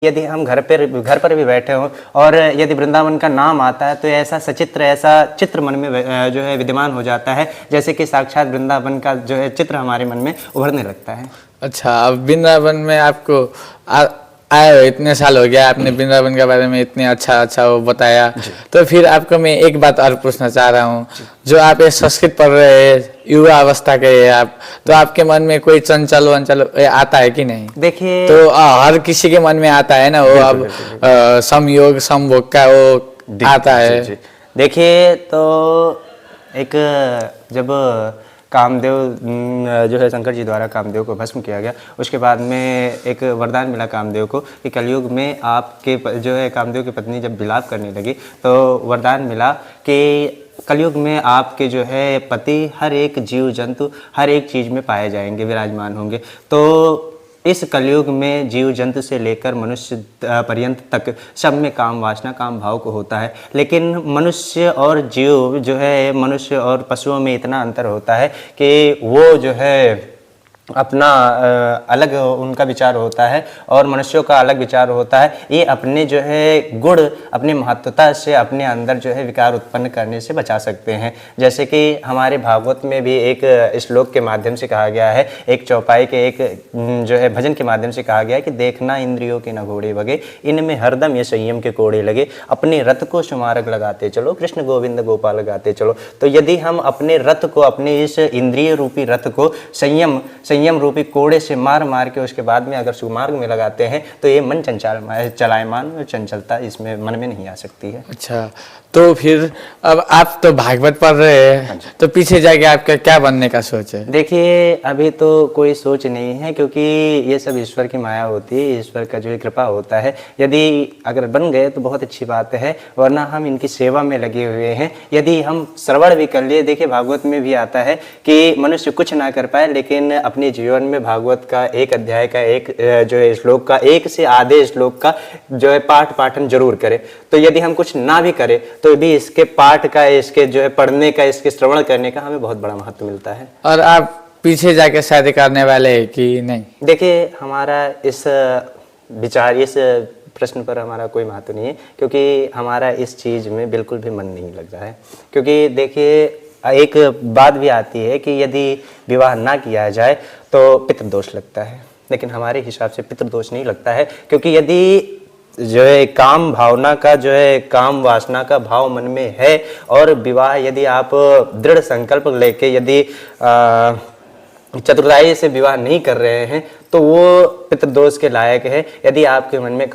यदि हम घर पर भी बैठे हों और यदि वृंदावन का नाम आता है तो ऐसा सचित्र, ऐसा चित्र मन में जो है विद्यमान हो जाता है, जैसे कि साक्षात वृंदावन का जो है चित्र हमारे मन में उभरने लगता है। अच्छा, अब वृंदावन में आपको आए हो, इतने साल हो गया, आपने वृंदावन के बारे में इतने अच्छा वो बताया, तो फिर आपको मैं एक बात और पूछना चाह रहा हूँ। जो आप ये संस्कृत पढ़ रहे हैं, युवा अवस्था के हैं आप, तो आपके मन में कोई चंचल वंचल आता है कि नहीं? देखिए, तो हर किसी के मन में आता है ना, वो अब संयोग संभोग का वो आता है। देखिए, तो एक जब कामदेव जो है शंकर जी द्वारा कामदेव को भस्म किया गया, उसके बाद में एक वरदान मिला कामदेव को कि कलयुग में आपके जो है कामदेव की पत्नी जब विलाप करने लगी तो वरदान मिला कि कलयुग में आपके जो है पति हर एक जीव जंतु हर एक चीज़ में पाए जाएंगे, विराजमान होंगे। तो इस कलयुग में जीव जंतु से लेकर मनुष्य पर्यंत तक सब में काम वासना, काम भाव को होता है। लेकिन मनुष्य और जीव जो है, मनुष्य और पशुओं में इतना अंतर होता है कि वो जो है अपना अलग उनका विचार होता है और मनुष्यों का अलग विचार होता है। ये अपने जो है गुण, अपनी महत्वता से अपने अंदर जो है विकार उत्पन्न करने से बचा सकते हैं। जैसे कि हमारे भागवत में भी एक श्लोक के माध्यम से कहा गया है, एक चौपाई के एक जो है भजन के माध्यम से कहा गया है कि देखना इंद्रियों के न घोड़े वगे, इनमें हरदम ये संयम के कोड़े लगे, अपने रथ को सुमार्ग लगाते चलो, कृष्ण गोविंद गोपाल गाते चलो। तो यदि हम अपने रथ को, अपने इस इंद्रिय रूपी रथ को संयम रूपी कोड़े से मार के उसके बाद में अगर सुमार्ग में लगाते हैं तो ये मन चलायमान और चंचलता इसमें मन में नहीं आ सकती है। अच्छा, तो फिर अब आप तो भागवत पढ़ रहे हैं, तो पीछे जाके आपका क्या बनने का सोच है? देखिए, अभी तो कोई सोच नहीं है, क्योंकि ये सब ईश्वर की माया होती है, ईश्वर का जो कृपा होता है। यदि अगर बन गए तो बहुत अच्छी बात है, वरना हम इनकी सेवा में लगे हुए हैं। यदि हम श्रवण भी कर लिए, देखिए भागवत में भी आता है कि मनुष्य कुछ ना कर पाए लेकिन अपने जीवन में भागवत का एक अध्याय का एक जो है श्लोक का, एक से आधे श्लोक का जो है पाठन जरूर करे। तो यदि हम कुछ ना भी करें तो भी इसके पाठ का, इसके जो है पढ़ने का, इसके श्रवण करने का हमें बहुत बड़ा महत्व मिलता है। और आप पीछे जाके शादी करने वाले हैं कि नहीं? देखिए, हमारा इस विचार, इस प्रश्न पर हमारा कोई महत्व नहीं है, क्योंकि हमारा इस चीज़ में बिल्कुल भी मन नहीं लग रहा है। क्योंकि देखिए, एक बात भी आती है कि यदि विवाह ना किया जाए तो पितृदोष लगता है, लेकिन हमारे हिसाब से पितृदोष नहीं लगता है। क्योंकि यदि जो है काम भावना का, जो है काम वासना का भाव मन में है और विवाह यदि आप दृढ़ संकल्प लेके यदि चतुराई से विवाह नहीं कर रहे हैं तो वो पितृदोष के लायक है। यदि आपके मन में